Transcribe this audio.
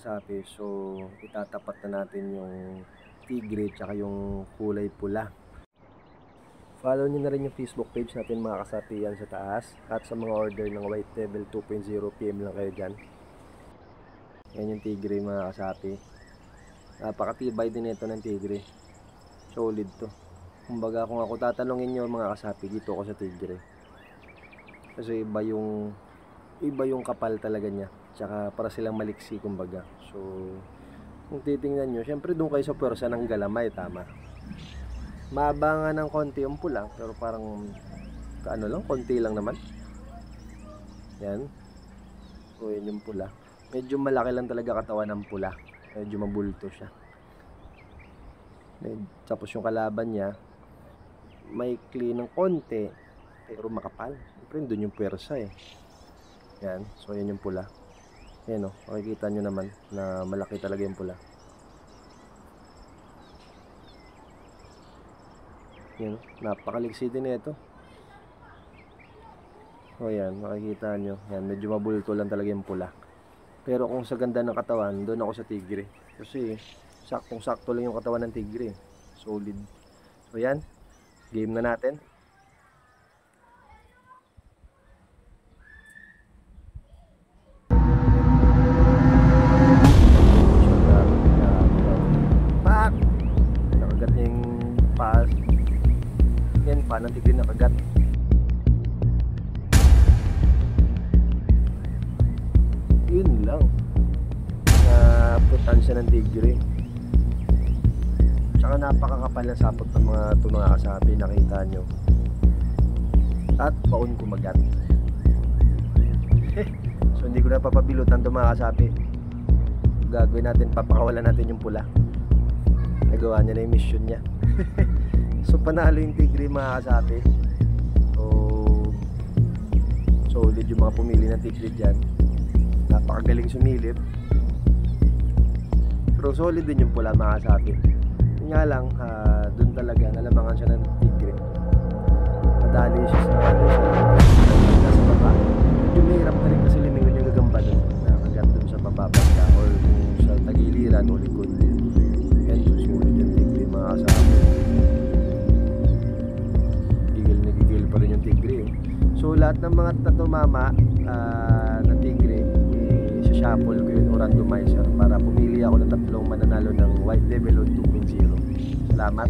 kasapi. So itatapat na natin yung tigre tsaka yung kulay pula. Follow nyo na rin yung Facebook page natin mga kasapi, yan sa taas. At sa mga order ng White Devil 2.0, PM lang kayo dyan. Yan yung tigre mga kasapi. Napakatibay din ito ng tigre. Solid to. Kumbaga kung ako tatanungin nyo mga kasapi, dito ako sa tigre. Kasi iba yung kapal talaga niya. Tsaka para silang maliksi kumbaga. So kung titingnan nyo, syempre doon kayo sa pwersa ng galamay, tama. Mabangan ng konti yung pula, pero parang ano lang, konti lang naman. Yan. So yun yung pula. Medyo malaki lang talaga katawan ng pula. Medyo mabulto siya. Tapos yung kalaban niya, may clean ng konti, pero makapal. Siyempre doon yung pwersa eh. Yan. So yan yung pula. Yan o. Makikita nyo naman na malaki talaga yung pula. Yan, napakaliksi din ito. O yan, makikita nyo. Yan, medyo mabulto lang talaga yung pula. Pero kung sa ganda ng katawan, doon ako sa tigre. Kasi saktong-sakto lang yung katawan ng tigre. Solid. So yan, game na natin. Pak! Nakagat yung paas. Yan, paano tigre nakagat. Yun lang. Naputansya ng tigre. Tsaka napakakapal ng sapot ng mga kasapi, nakita nyo. At baon kumagat. So hindi ko na papabilutan itong mga kasapi. Gagawin natin, papakawalan natin yung pula. Nagawa niya na yung mission niya. So panalo yung tigre mga kasapi. So solid yung mga pumili ng tigre dyan. Napakagaling sumilip. Pero solid din yung pula mga kasapi. Yun nga lang, dun talaga nalamangan siya ng tigre. Nadali siya sa baba. Medyo mahirap na rin kasi limingon yung gagamba dun. Nakagat dun sa bababanda or kung sa tagiliran o likod. Yan, solid yung tigre mga kasapi. Gigil pa rin yung tigre. So lahat ng mga tatumama na tigre, i-shuffle ko yun o randomizer para pumili ako ng tatlong mananalo ng White Devil 2.0. Salamat.